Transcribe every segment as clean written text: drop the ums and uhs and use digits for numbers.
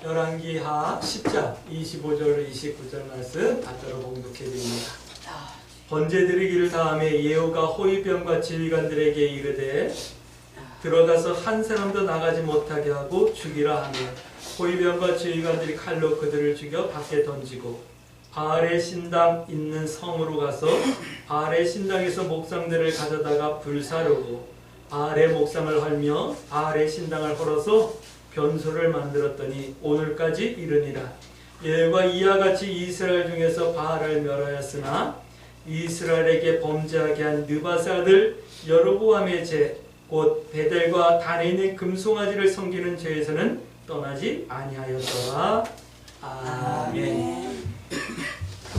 열왕기하 10장 25절 29절 말씀 받들어 봉독해 드립니다. 번제 드리기를 다음에 예후가 호위병과 지휘관들에게 이르되 들어가서 한 사람도 나가지 못하게 하고 죽이라 하며 호위병과 지휘관들이 칼로 그들을 죽여 밖에 던지고 바알의 신당 있는 성으로 가서 바알의 신당에서 목상들을 가져다가 불사르고 바알의 목상을 헐며 바알의 신당을 헐어서 변소를 만들었더니 오늘까지 이르니라. 예후가 이와 같이 이스라엘 중에서 바알을 멸하였으나 이스라엘에게 범죄하게 한 느바세 아들 여로보암의 죄 곧 베델과 단에 있는 금송아지를 섬기는 죄에서는 떠나지 아니하였더라. 아멘.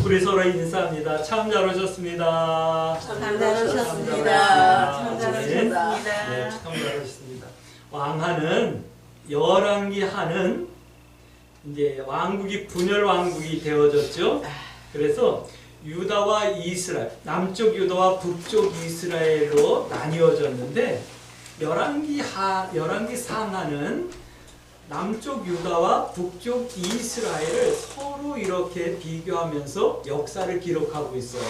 우리 서로 인사합니다. 참 잘 오셨습니다. 참 잘 오셨습니다. 참 잘 오셨습니다. 네, 참 잘 오셨습니다. 왕하는 열왕기하는 이제 왕국이 분열 왕국이 되어졌죠. 그래서 유다와 이스라엘, 남쪽 유다와 북쪽 이스라엘로 나뉘어졌는데 열왕기 상하는 남쪽 유다와 북쪽 이스라엘을 서로 이렇게 비교하면서 역사를 기록하고 있어요.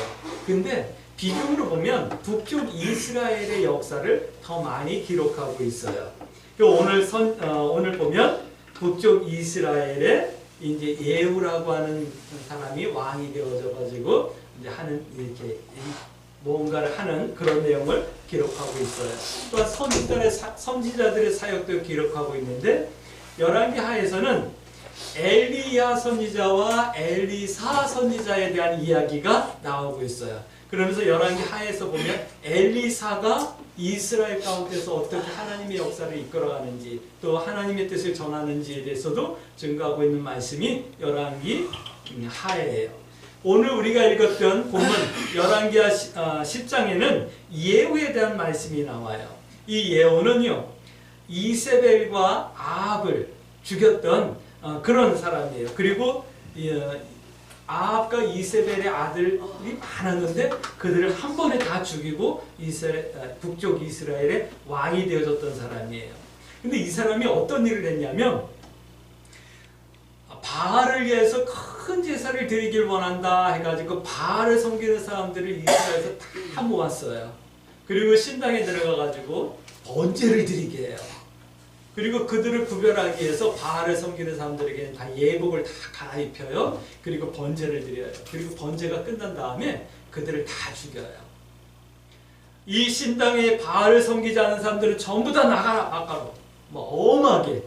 근데 비중으로 보면 북쪽 이스라엘의 역사를 더 많이 기록하고 있어요. 오늘 보면 북쪽 이스라엘의 이제 예후라고 하는 사람이 왕이 되어져 가지고 이제 하는 이렇게 뭔가를 하는 그런 내용을 기록하고 있어요. 또한 선지자들의 사역도 기록하고 있는데 열왕기 하에서는 엘리야 선지자와 엘리사 선지자에 대한 이야기가 나오고 있어요. 그러면서 열왕기 하에서 보면 엘리사가 이스라엘 가운데서 어떻게 하나님의 역사를 이끌어가는지 또 하나님의 뜻을 전하는지에 대해서도 증거하고 있는 말씀이 열왕기 하예요. 오늘 우리가 읽었던 본문 열왕기하 10장에는 예후에 대한 말씀이 나와요. 이 예후는요 이세벨과 아합을 죽였던 그런 사람이에요. 그리고 아합과 이세벨의 아들이 많았는데 그들을 한 번에 다 죽이고 북쪽 이스라엘의 왕이 되어졌던 사람이에요. 근데 이 사람이 어떤 일을 했냐면 바알을 위해서 큰 제사를 드리길 원한다 해가지고 바알을 섬기는 사람들을 이스라엘에서 다 모았어요. 그리고 신당에 들어가가지고 번제를 드리게 해요. 그리고 그들을 구별하기 위해서 바알을 섬기는 사람들에게는 다 예복을 다 갈아입혀요. 그리고 번제를 드려요. 그리고 번제가 끝난 다음에 그들을 다 죽여요. 이 신당에 바알을 섬기지 않은 사람들은 전부 다 나가라 아까로 엄하게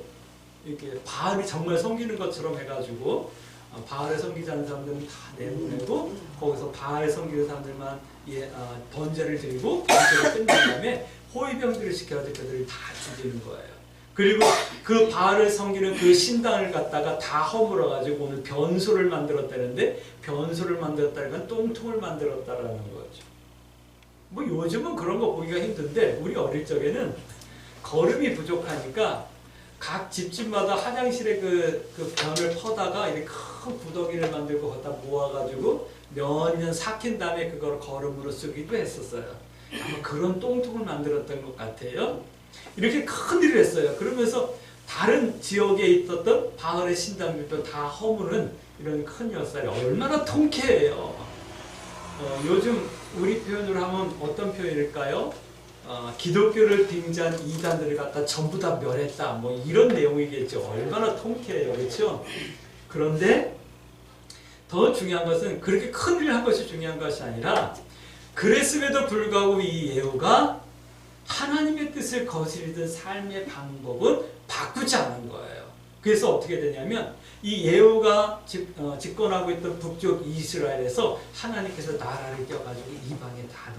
이렇게 바알이 정말 섬기는 것처럼 해가지고 바알을 섬기지 않는 사람들은 다 내보내고 거기서 바알 섬기는 사람들만 번제를 드리고 번제가 끝난 다음에 호위병들을 시켜가지고 그들을 다 죽이는 거예요. 그리고 그 바알을 섬기는 그 신당을 갖다가 다 허물어가지고 오늘 변소를 만들었다는데 변소를 만들었다는 건 똥통을 만들었다라는 거죠. 뭐 요즘은 그런 거 보기가 힘든데 우리 어릴 적에는 거름이 부족하니까 각 집집마다 화장실에 그 변을 퍼다가 이렇게 큰 구덩이를 만들고 거기다 모아가지고 몇 년 삭힌 다음에 그걸 거름으로 쓰기도 했었어요. 아마 그런 똥통을 만들었던 것 같아요. 이렇게 큰 일을 했어요. 그러면서 다른 지역에 있었던 바알의 신당들도 다 허무는 이런 큰 역사를 얼마나 통쾌해요. 요즘 우리 표현으로 하면 어떤 표현일까요? 기독교를 빙자한 이단들을 갖다 전부 다 멸했다. 뭐 이런 내용이겠죠. 얼마나 통쾌해요. 그렇죠? 그런데 더 중요한 것은 그렇게 큰 일을 한 것이 중요한 것이 아니라 그랬음에도 불구하고 이 예후가 하나님의 뜻을 거스르던 삶의 방법은 바꾸지 않은 거예요. 그래서 어떻게 되냐면 이 예후가 집권하고 있던 북쪽 이스라엘에서 하나님께서 나라를 껴가지고 이방에 다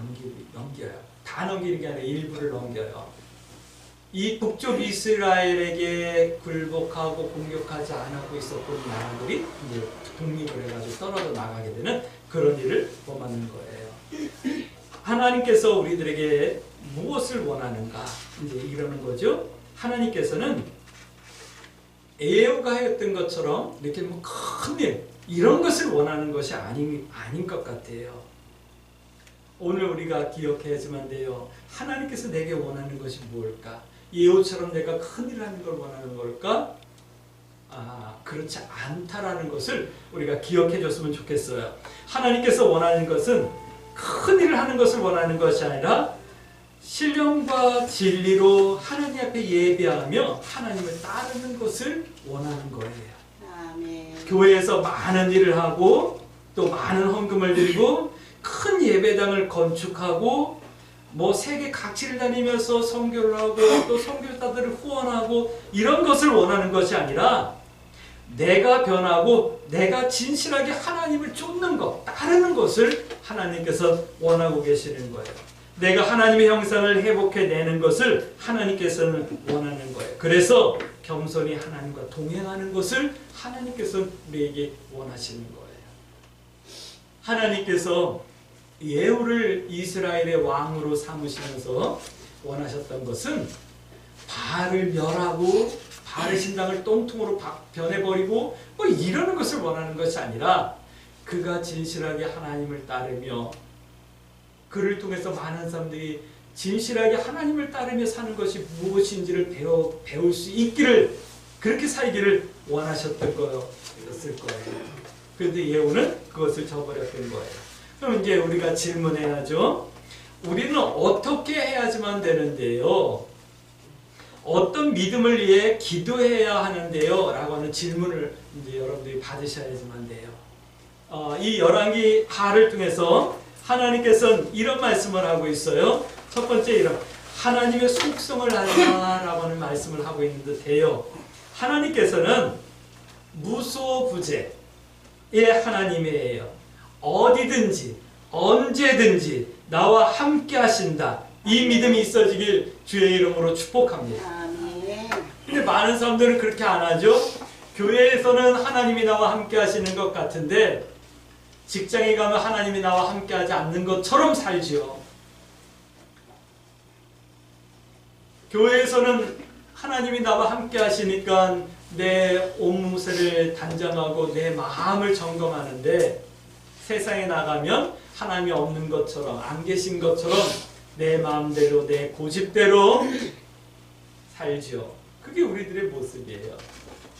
넘겨요. 다 넘기는 게 아니라 일부를 넘겨요. 이 북쪽 이스라엘에게 굴복하고 공격하지 않고 있었던 나라들이 이제 독립을 해가지고 떨어져 나가게 되는 그런 일을 범하는 거예요. 하나님께서 우리들에게 무엇을 원하는가 이제 이러는 거죠. 하나님께서는 예후가 했던 것처럼 이렇게 뭐 큰일 이런 것을 원하는 것이 아닌 것 같아요. 오늘 우리가 기억해야지만 돼요. 하나님께서 내게 원하는 것이 무엇일까? 예후처럼 내가 큰일 하는 걸 원하는 걸까? 그렇지 않다라는 것을 우리가 기억해 줬으면 좋겠어요. 하나님께서 원하는 것은 큰 일을 하는 것을 원하는 것이 아니라 신령과 진리로 하나님 앞에 예배하며 하나님을 따르는 것을 원하는 거예요. 아멘. 교회에서 많은 일을 하고 또 많은 헌금을 드리고 큰 예배당을 건축하고 뭐 세계 각지를 다니면서 선교를 하고 또 선교사들을 후원하고 이런 것을 원하는 것이 아니라 내가 변하고 내가 진실하게 하나님을 쫓는 것, 따르는 것을 하나님께서 원하고 계시는 거예요. 내가 하나님의 형상을 회복해내는 것을 하나님께서는 원하는 거예요. 그래서 겸손히 하나님과 동행하는 것을 하나님께서 우리에게 원하시는 거예요. 하나님께서 예후를 이스라엘의 왕으로 삼으시면서 원하셨던 것은 바알을 멸하고 바알의 신당을 똥통으로 변해버리고 뭐 이러는 것을 원하는 것이 아니라 그가 진실하게 하나님을 따르며 그를 통해서 많은 사람들이 진실하게 하나님을 따르며 사는 것이 무엇인지를 배울 수 있기를 그렇게 살기를 원하셨던 거였을 거예요. 그런데 예후는 그것을 저버렸던 거예요. 그럼 이제 우리가 질문해야죠. 우리는 어떻게 해야지만 되는데요? 어떤 믿음을 위해 기도해야 하는데요? 라고 하는 질문을 이제 여러분들이 받으셔야지만 돼요. 이 열왕기 하를 통해서 하나님께서는 이런 말씀을 하고 있어요. 첫 번째 이런 하나님의 속성을 알라라고 하는 말씀을 하고 있는 듯해요. 하나님께서는 무소부재의 하나님이에요. 어디든지 언제든지 나와 함께 하신다. 이 믿음이 있어지길 주의 이름으로 축복합니다. 아멘. 근데 많은 사람들은 그렇게 안 하죠. 교회에서는 하나님이 나와 함께 하시는 것 같은데 직장에 가면 하나님이 나와 함께 하지 않는 것처럼 살지요. 교회에서는 하나님이 나와 함께 하시니까 내 옷무새를 단장하고 내 마음을 점검하는데 세상에 나가면 하나님이 없는 것처럼 안 계신 것처럼 내 마음대로 내 고집대로 살지요. 그게 우리들의 모습이에요.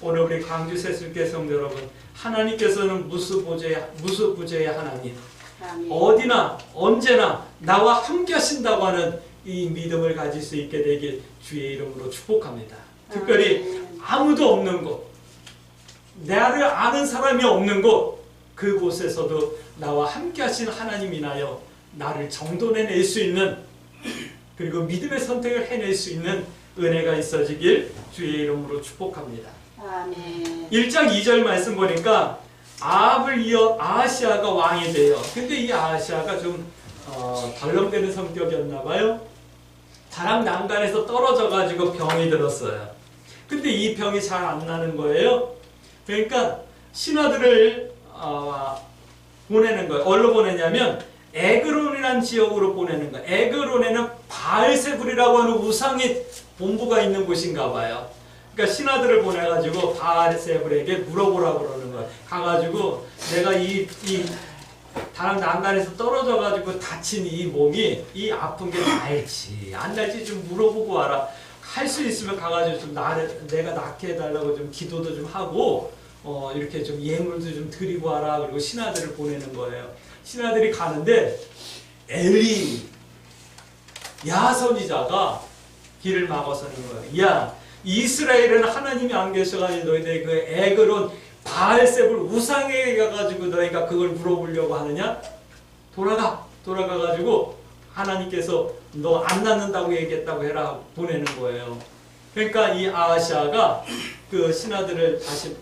오늘 우리 광주 세술교 성도 여러분, 하나님께서는 무소부재의 하나님, 아멘. 어디나 언제나 나와 함께 하신다고 하는 이 믿음을 가질 수 있게 되길 주의 이름으로 축복합니다. 특별히 아무도 없는 곳, 나를 아는 사람이 없는 곳, 그곳에서도 나와 함께 하신 하나님이 나여 나를 정돈해낼 수 있는 그리고 믿음의 선택을 해낼 수 있는 은혜가 있어지길 주의 이름으로 축복합니다. 아멘. 1장 2절 말씀 보니까 아합을 이어 아하시아가 왕이 돼요. 근데 이 아하시아가 좀 덜렁대는 성격이었나 봐요. 자랑 난간에서 떨어져 가지고 병이 들었어요. 근데 이 병이 잘 안 나는 거예요. 그러니까 신하들을 보내는 거예요. 어디로 보내냐면 에그론이라는 지역으로 보내는 거예요. 에그론에는 바알세불이라고 하는 우상의 본부가 있는 곳인가 봐요. 그러니까 신하들을 보내가지고 바알세불에게 물어보라고 그러는 거예요. 가가지고 내가 이 다른 난간에서 떨어져가지고 다친 이 몸이 이 아픈 게 나을지 안 나을지 좀 물어보고 와라. 할 수 있으면 가가지고 좀 내가 낫게 해달라고 좀 기도도 좀 하고 이렇게 좀 예물도 좀 드리고 와라. 그리고 신하들을 보내는 거예요. 신하들이 가는데 엘리 야선지자가 길을 막아서는 거예요. 야, 이스라엘은 하나님이 안 계셔가지고 너희들이 그 에그론 바알세불 우상에 가가지고 너희가 그걸 물어보려고 하느냐? 돌아가가지고 하나님께서 너 안 낳는다고 얘기했다고 해라 보내는 거예요. 그러니까 이 아하시아가 그 신하들을 다시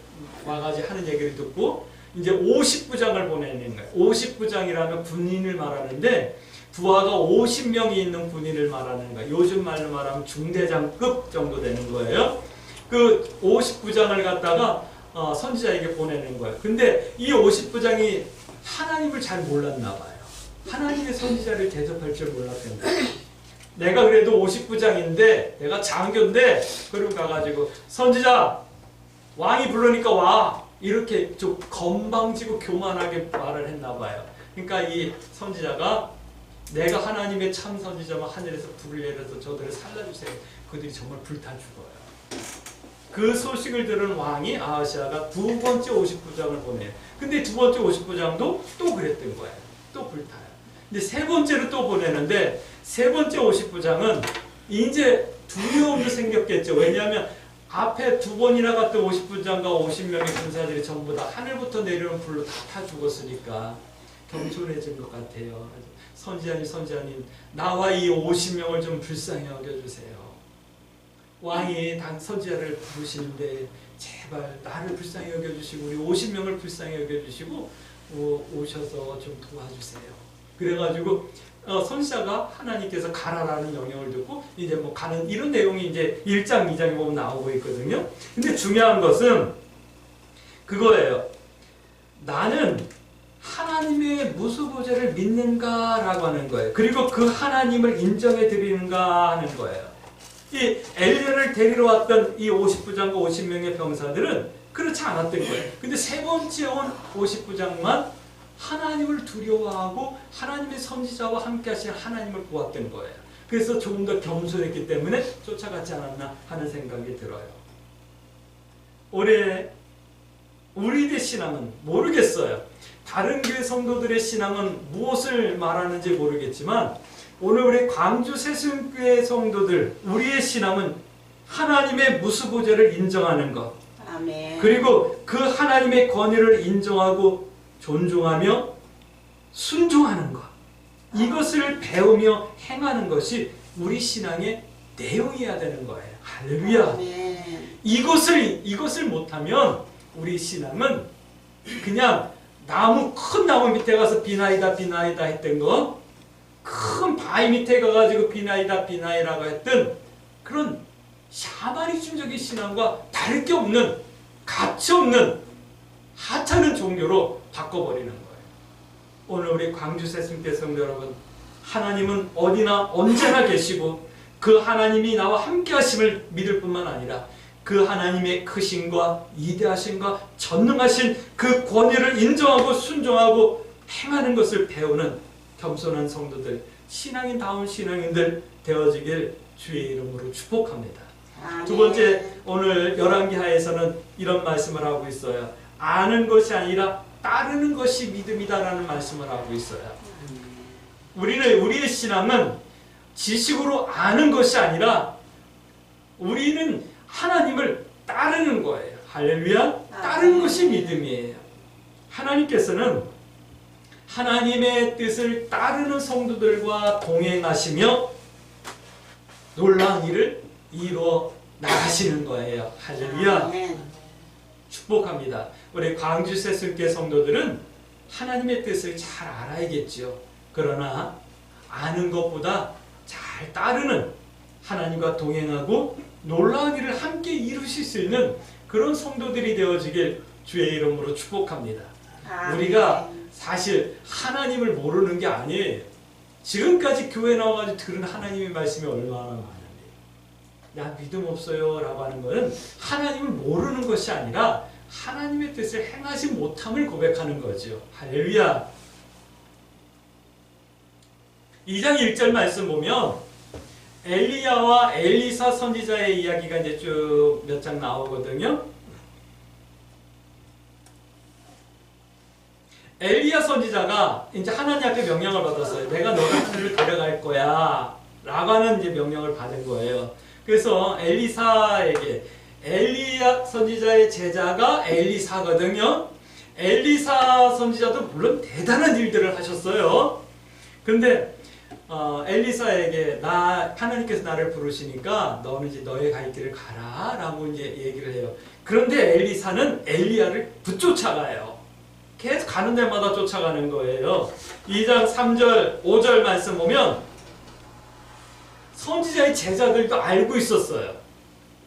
와가지고 하는 얘기를 듣고 이제 50부장을 보내는 거예요. 50부장이라면 군인을 말하는데 부하가 50명이 있는 군인을 말하는 거예요. 요즘 말로 말하면 중대장급 정도 되는 거예요. 그 50부장을 갖다가 선지자에게 보내는 거예요. 근데 이 50부장이 하나님을 잘 몰랐나 봐요. 하나님의 선지자를 대접할 줄 몰랐던데. 내가 그래도 50부장인데 내가 장교인데 그럼 가가지고 선지자 왕이 부르니까 와 이렇게 좀 건방지고 교만하게 말을 했나 봐요. 그러니까 이 선지자가 내가 하나님의 참 선지자면 하늘에서 불을 내려서 저들을 살려주세요. 그들이 정말 불타 죽어요. 그 소식을 들은 왕이 아하시아가 두 번째 50부장을 보내요. 근데 두 번째 50부장도 또 그랬던 거예요. 또 불타요. 근데 세 번째로 또 보내는데 세 번째 50부장은 이제 두려움도 생겼겠죠. 왜냐하면 앞에 두 번이나 갔던 50부장과 50명의 군사들이 전부 다 하늘부터 내려오는 불로 다 타 죽었으니까 겸손해진 것 같아요. 선지자님, 나와 이 50명을 좀 불쌍히 여겨주세요. 왕이 선지자를 부르시는데 제발 나를 불쌍히 여겨주시고 우리 50명을 불쌍히 여겨주시고 오셔서 좀 도와주세요. 그래가지고 선지자가 하나님께서 가라라는 명령을 듣고 이제 뭐 가는 이런 내용이 이제 1장, 2장에 보면 나오고 있거든요. 근데 중요한 것은 그거예요. 나는 하나님의 무수보좌를 믿는가라고 하는 거예요. 그리고 그 하나님을 인정해 드리는가 하는 거예요. 이 엘리야를 데리러 왔던 이 50부장과 50명의 병사들은 그렇지 않았던 거예요. 근데 세 번째 온 50부장만 하나님을 두려워하고 하나님의 선지자와 함께 하신 하나님을 보았던 거예요. 그래서 조금 더 겸손했기 때문에 쫓아가지 않았나 하는 생각이 들어요. 올해 우리의 신앙은 모르겠어요. 다른 교회 성도들의 신앙은 무엇을 말하는지 모르겠지만 오늘 우리 광주 세순교회 성도들 우리의 신앙은 하나님의 무수보좌를 인정하는 것, 아멘. 그리고 그 하나님의 권위를 인정하고 존중하며 순종하는 것, 이것을 배우며 행하는 것이 우리 신앙의 내용이어야 되는 거예요. 할렐루야. 아멘. 이것을 못하면 우리 신앙은 그냥 큰 나무 밑에 가서 비나이다 했던 거, 큰 바위 밑에 가가지고 비나이라고 했던 그런 샤머니즘적인 신앙과 다를 게 없는, 가치 없는 하찮은 종교로 바꿔버리는 거예요. 오늘 우리 광주 세순교회 성도 여러분, 하나님은 어디나 언제나 계시고 그 하나님이 나와 함께 하심을 믿을 뿐만 아니라 그 하나님의 크심과 위대하심과 전능하신 그 권위를 인정하고 순종하고 행하는 것을 배우는 겸손한 성도들, 신앙인다운 신앙인들 되어지길 주의 이름으로 축복합니다. 아멘. 두 번째, 오늘 열왕기하에서는 이런 말씀을 하고 있어요. 아는 것이 아니라 따르는 것이 믿음이다라는 말씀을 하고 있어요. 우리의 신앙은 지식으로 아는 것이 아니라 우리는 하나님을 따르는 거예요. 할렐루야. 따르는 것이 믿음이에요. 하나님께서는 하나님의 뜻을 따르는 성도들과 동행하시며 놀라운 일을 이루어 나가시는 거예요. 할렐루야. 아멘. 축복합니다. 우리 광주 세순교회 성도들은 하나님의 뜻을 잘 알아야겠죠. 그러나 아는 것보다 잘 따르는, 하나님과 동행하고 놀라운 일을 함께 이루실 수 있는 그런 성도들이 되어지길 주의 이름으로 축복합니다. 아멘. 우리가 사실 하나님을 모르는 게 아니에요. 지금까지 교회 나와가지고 들은 하나님의 말씀이 얼마나 많은데, 나 믿음 없어요 라고 하는 것은 하나님을 모르는 것이 아니라 하나님의 뜻을 행하지 못함을 고백하는 거죠. 할렐루야. 2장 1절 말씀 보면 엘리야와 엘리사 선지자의 이야기가 이제 쭉 몇 장 나오거든요. 엘리야 선지자가 이제 하나님 앞에 명령을 받았어요. 내가 너를 하늘을 데려갈 거야 라고 하는 이제 명령을 받은 거예요. 그래서 엘리사에게, 엘리야 선지자의 제자가 엘리사거든요. 엘리사 선지자도 물론 대단한 일들을 하셨어요. 근데 엘리사에게 하나님께서 나를 부르시니까 너는 이제 너의 갈 길을 가라 라고 이제 얘기를 해요. 그런데 엘리사는 엘리야를 붙쫓아가요. 계속 가는 데마다 쫓아가는 거예요. 2장 3절 5절 말씀 보면 선지자의 제자들도 알고 있었어요.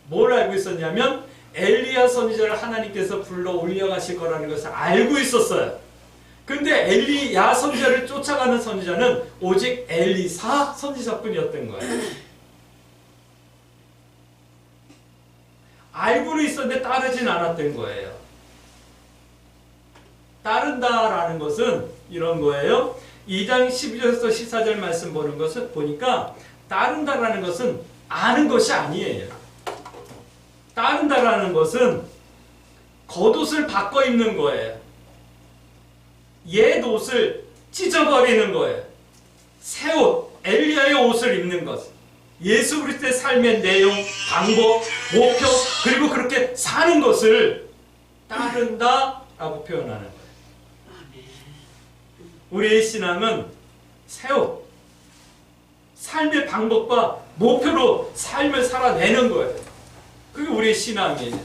뭘 알고 있었냐면 엘리야 선지자를 하나님께서 불러 올려가실 거라는 것을 알고 있었어요. 근데 엘리야 선지자를 쫓아가는 선지자는 오직 엘리사 선지자뿐이었던 거예요. 알고는 있었는데 따르진 않았던 거예요. 따른다라는 것은 이런 거예요. 2장 12절에서 14절 말씀 보는 것은 보니까 따른다라는 것은 아는 것이 아니에요. 따른다라는 것은 겉옷을 바꿔 입는 거예요. 옛 옷을 찢어버리는 거예요. 새 옷, 엘리야의 옷을 입는 것. 예수 그리스도의 삶의 내용, 방법, 목표, 그리고 그렇게 사는 것을 따른다라고 표현하는 거예요. 우리의 신앙은 새 옷, 삶의 방법과 목표로 삶을 살아내는 거예요. 그게 우리의 신앙이에요.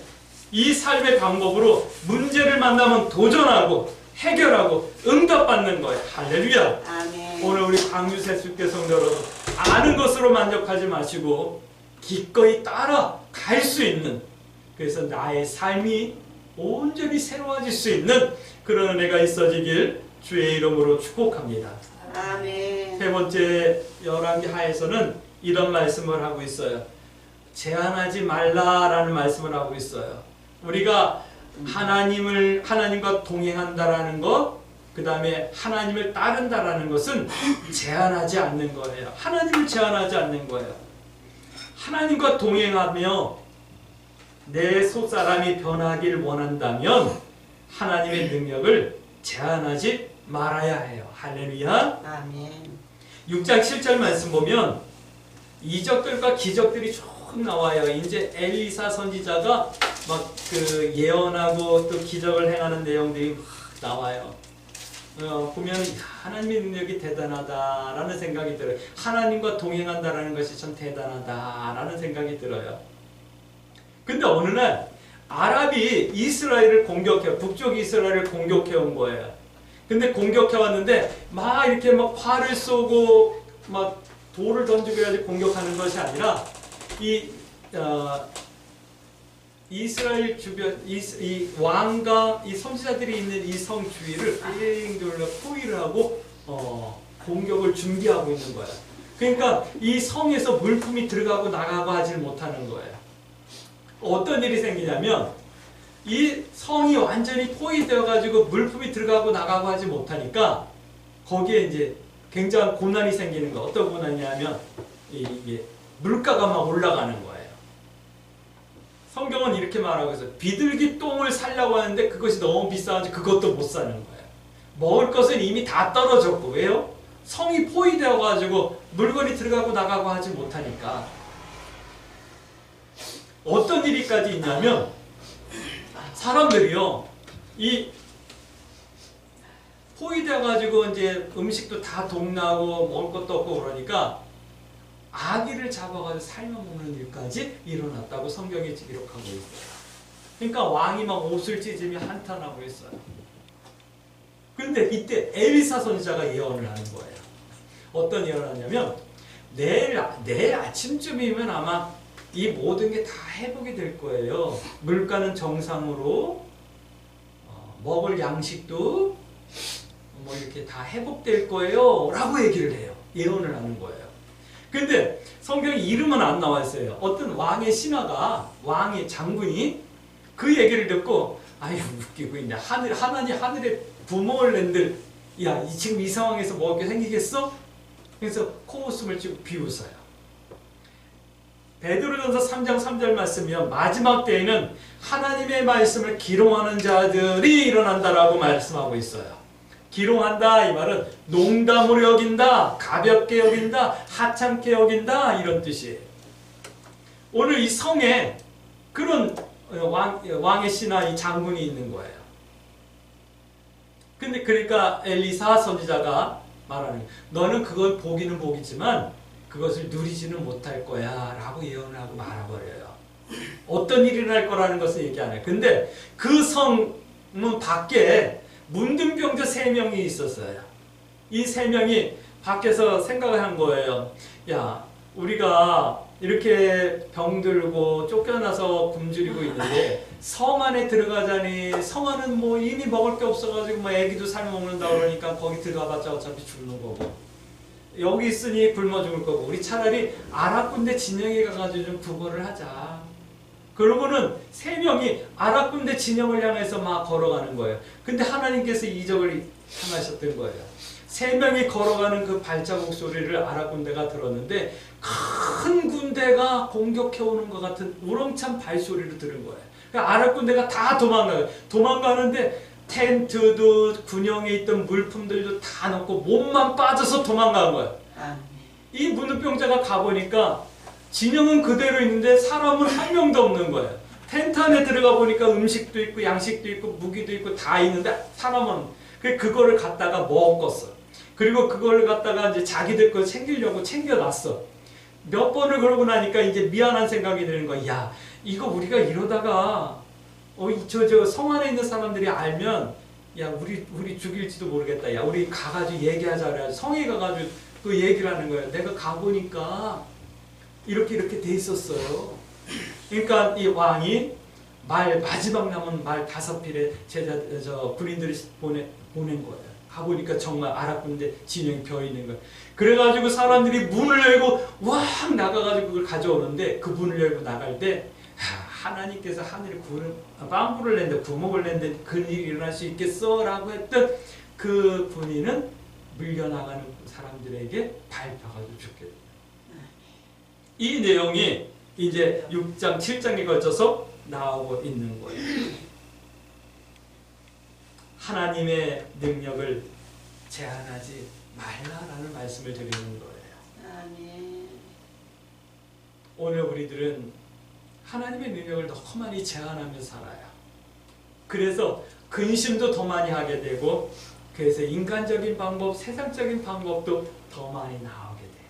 이 삶의 방법으로 문제를 만나면 도전하고 해결하고 응답받는 거예요. 할렐루야. 아멘. 오늘 우리 광주세숫교 성도 여러분, 아는 것으로 만족하지 마시고 기꺼이 따라갈 수 있는, 그래서 나의 삶이 온전히 새로워질 수 있는 그런 은혜가 있어지길 주의 이름으로 축복합니다. 아멘. 세 번째 열왕기 하에서는 이런 말씀을 하고 있어요. 제한하지 말라라는 말씀을 하고 있어요. 우리가 하나님과 동행한다라는 것, 그 다음에 하나님을 따른다라는 것은 제한하지 않는 거예요. 하나님을 제한하지 않는 거예요. 하나님과 동행하며 내 속사람이 변하길 원한다면 하나님의 능력을 제한하지 말아야 해요. 할렐루야. 아멘. 6장 7절 말씀 보면 이적들과 기적들이 쭉 나와요. 이제 엘리사 선지자가 막 그 예언하고 또 기적을 행하는 내용들이 막 나와요. 보면 하나님의 능력이 대단하다라는 생각이 들어요. 하나님과 동행한다라는 것이 참 대단하다라는 생각이 들어요. 근데 어느 날 아랍이 이스라엘을 공격해, 북쪽 이스라엘을 공격해 온 거예요. 근데 공격해 왔는데 막 이렇게 막 활을 쏘고 막 돌을 던지고 해야지 공격하는 것이 아니라 이스라엘 주변 이 왕과 이 선지자들이 있는 이 성 주위를 빙 둘러 포위를 하고 공격을 준비하고 있는 거예요. 그러니까 이 성에서 물품이 들어가고 나가고 하질 못하는 거예요. 어떤 일이 생기냐면 이 성이 완전히 포위되어 가지고 물품이 들어가고 나가고 하지 못하니까 거기에 이제 굉장한 고난이 생기는 거. 어떤 고난이냐면 이게 물가가 막 올라가는 거예요. 성경은 이렇게 말하고 있어요. 비둘기 똥을 사려고 하는데 그것이 너무 비싸가지고 그것도 못 사는 거예요. 먹을 것은 이미 다 떨어졌고. 왜요? 성이 포위되어 가지고 물건이 들어가고 나가고 하지 못하니까. 어떤 일이까지 있냐면 사람들이요, 이 포위되어 가지고 이제 음식도 다 동나고 먹을 것도 없고 그러니까 아기를 잡아가지고 삶아 먹는 일까지 일어났다고 성경에 기록하고 있어요. 그러니까 왕이 막 옷을 찢으며 한탄하고 있어요. 그런데 이때 엘리사 선지자가 예언을 하는 거예요. 어떤 예언을 하냐면 내일 아침쯤이면 아마 이 모든 게 다 회복이 될 거예요. 물가는 정상으로, 먹을 양식도 뭐 이렇게 다 회복될 거예요 라고 얘기를 해요. 예언을 하는 거예요. 근데 성경에 이름은 안 나와 있어요. 어떤 왕의 신하가, 왕의 장군이 그 얘기를 듣고 아유 웃기고 있네. 하늘에 구멍을 낸들, 야 지금 이 상황에서 먹을 게 생기겠어? 그래서 코웃음을 쭉 비웃어요. 베드로전서 3장 3절 말씀이요, 마지막 때에는 하나님의 말씀을 기롱하는 자들이 일어난다라고 말씀하고 있어요. 기롱한다 이 말은 농담으로 여긴다, 가볍게 여긴다, 하찮게 여긴다 이런 뜻이에요. 오늘 이 성에 그런 왕의 신하 이 장군이 있는 거예요. 근데 그러니까 엘리사 선지자가 말하는 거예요. 너는 그걸 보기는 보기지만 그것을 누리지는 못할 거야 라고 예언을 하고 말아버려요. 어떤 일이 날 거라는 것을 얘기 안 해요. 근데 그 성문 밖에 문둥병자 3명이 있었어요. 이 3명이 밖에서 생각을 한 거예요. 야, 우리가 이렇게 병들고 쫓겨나서 굶주리고 있는데 성 안에 들어가자니 성 안은 뭐 이미 먹을 게 없어가지고 뭐 애기도 살먹는다 그러니까 거기 들어가봤자 어차피 죽는 거고, 여기 있으니 굶어 죽을 거고, 우리 차라리 아랍 군대 진영에 가가지고 좀 구걸을 하자. 그러고는 3명이 아랍 군대 진영을 향해서 막 걸어가는 거예요. 근데 하나님께서 이적을 행하셨던 거예요. 세 명이 걸어가는 그 발자국 소리를 아랍 군대가 들었는데 큰 군대가 공격해 오는 것 같은 우렁찬 발소리를 들은 거예요. 그러니까 아랍 군대가 다 도망가요. 도망가는데 텐트도 군용에 있던 물품들도 다 넣고 몸만 빠져서 도망간 거예요. 이 문둥병자가 가보니까 진영은 그대로 있는데 사람은 한 명도 없는 거예요. 텐트 안에 들어가 보니까 음식도 있고 양식도 있고 무기도 있고 다 있는데 사람은 그거를 갖다가 먹었어. 그리고 그걸 갖다가 이제 자기들 거 챙기려고 챙겨놨어. 몇 번을 그러고 나니까 이제 미안한 생각이 드는 거야. 야, 이거 우리가 이러다가 저 성 안에 있는 사람들이 알면 야, 우리 죽일지도 모르겠다. 야, 우리 가가지고 얘기하자 그래. 성에 가가지고 그 얘기를 하는 거예요. 내가 가보니까 이렇게 돼 있었어요. 그러니까 이 왕이 마지막 남은 말 5필의 군인들을 보낸 거예요. 가보니까 정말 아랍 군대 진영이 벼 있는 거예요. 그래가지고 사람들이 문을 열고 왕 나가가지고 그걸 가져오는데 그 문을 열고 나갈 때 하나님께서 하늘에 빵불을 낸다, 구멍을 낸다, 그 일이 일어날 수 있겠어? 라고 했던 그 군인은 밀려나가는 사람들에게 밟혀가지고 죽게 됩니다. 이 내용이 이제 6장, 7장에 걸쳐서 나오고 있는 거예요. 하나님의 능력을 제한하지 말라라는 말씀을 드리는 거예요. 아멘. 오늘 우리들은 하나님의 능력을 너무 많이 제한하며 살아요. 그래서 근심도 더 많이 하게 되고, 그래서 인간적인 방법, 세상적인 방법도 더 많이 나오게 돼요.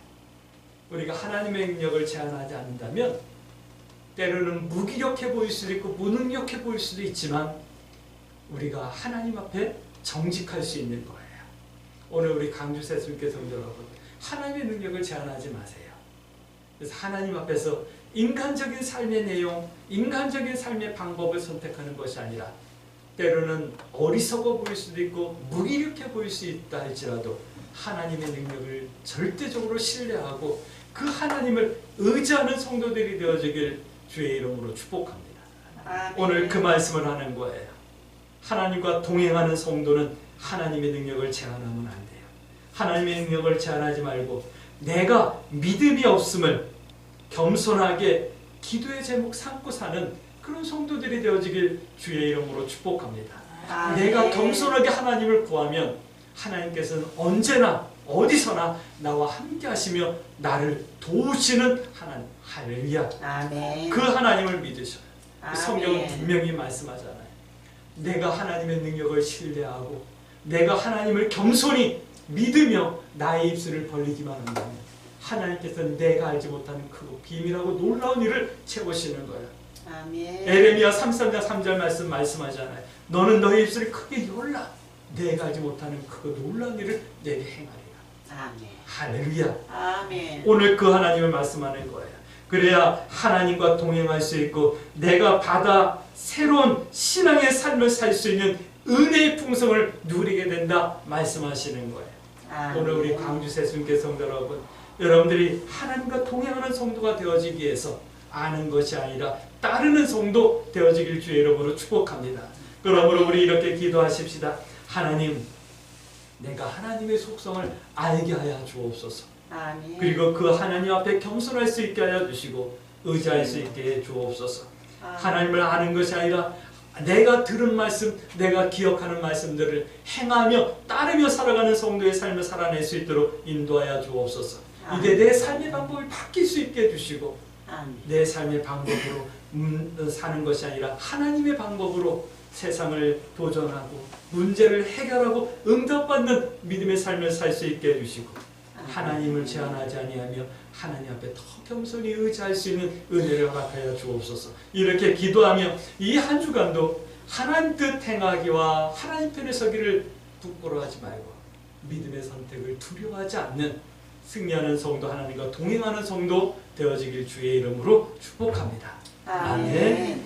우리가 하나님의 능력을 제한하지 않는다면 때로는 무기력해 보일 수도 있고 무능력해 보일 수도 있지만 우리가 하나님 앞에 정직할 수 있는 거예요. 오늘 우리 강주 세술교 성도 여러분, 하나님의 능력을 제한하지 마세요. 그래서 하나님 앞에서 인간적인 삶의 내용, 인간적인 삶의 방법을 선택하는 것이 아니라 때로는 어리석어 보일 수도 있고 무기력해 보일 수 있다 할지라도 하나님의 능력을 절대적으로 신뢰하고 그 하나님을 의지하는 성도들이 되어지길 주의 이름으로 축복합니다. 아멘. 오늘 그 말씀을 하는 거예요. 하나님과 동행하는 성도는 하나님의 능력을 제한하면 안 돼요. 하나님의 능력을 제한하지 말고 내가 믿음이 없음을 겸손하게 기도의 제목 삼고 사는 그런 성도들이 되어지길 주의 이름으로 축복합니다. 아멘. 내가 겸손하게 하나님을 구하면 하나님께서는 언제나 어디서나 나와 함께 하시며 나를 도우시는 하나님. 할렐루야. 아멘. 그 하나님을 믿으셔요. 아멘. 성경은 분명히 말씀하잖아요. 내가 하나님의 능력을 신뢰하고 내가 하나님을 겸손히 믿으며 나의 입술을 벌리기만 한다면 하나님께서는 내가 알지 못하는 그 비밀하고 놀라운 일을 채우시는 거예요. 아멘. 에레미야 33장 3절 말씀하잖아요. 너는 너의 입술을 크게 열라. 내가 알지 못하는 그 놀라운 일을 내게 행하리라. 아멘. 할렐루야. 아멘. 오늘 그 하나님을 말씀하는 거예요. 그래야 하나님과 동행할 수 있고 내가 받아 새로운 신앙의 삶을 살 수 있는 은혜의 풍성을 누리게 된다 말씀하시는 거예요. 아멘. 오늘 우리 광주 세순교 성도 여러분, 여러분들이 하나님과 동행하는 성도가 되어지기 위해서 아는 것이 아니라 따르는 성도 되어지길 주의 이름으로 축복합니다. 그러므로 우리 이렇게 기도하십시다. 하나님, 내가 하나님의 속성을 알게 하여 주옵소서. 아멘. 그리고 그 하나님 앞에 겸손할 수 있게 하여 주시고 의지할 수 있게 해 주옵소서. 하나님을 아는 것이 아니라 내가 들은 말씀, 내가 기억하는 말씀들을 행하며 따르며 살아가는 성도의 삶을 살아낼 수 있도록 인도하여 주옵소서. 이제 내 삶의 방법을 바뀔 수 있게 해주시고 내 삶의 방법으로 사는 것이 아니라 하나님의 방법으로 세상을 도전하고 문제를 해결하고 응답받는 믿음의 삶을 살 수 있게 해주시고 하나님을 제한하지 아니하며 하나님 앞에 더 겸손히 의지할 수 있는 은혜를 허락하여 주옵소서. 이렇게 기도하며 이 한 주간도 하나님 뜻 행하기와 하나님 편에 서기를 부끄러워하지 말고 믿음의 선택을 두려워하지 않는 승리하는 성도, 하나님과 동행하는 성도 되어지길 주의 이름으로 축복합니다. 아멘.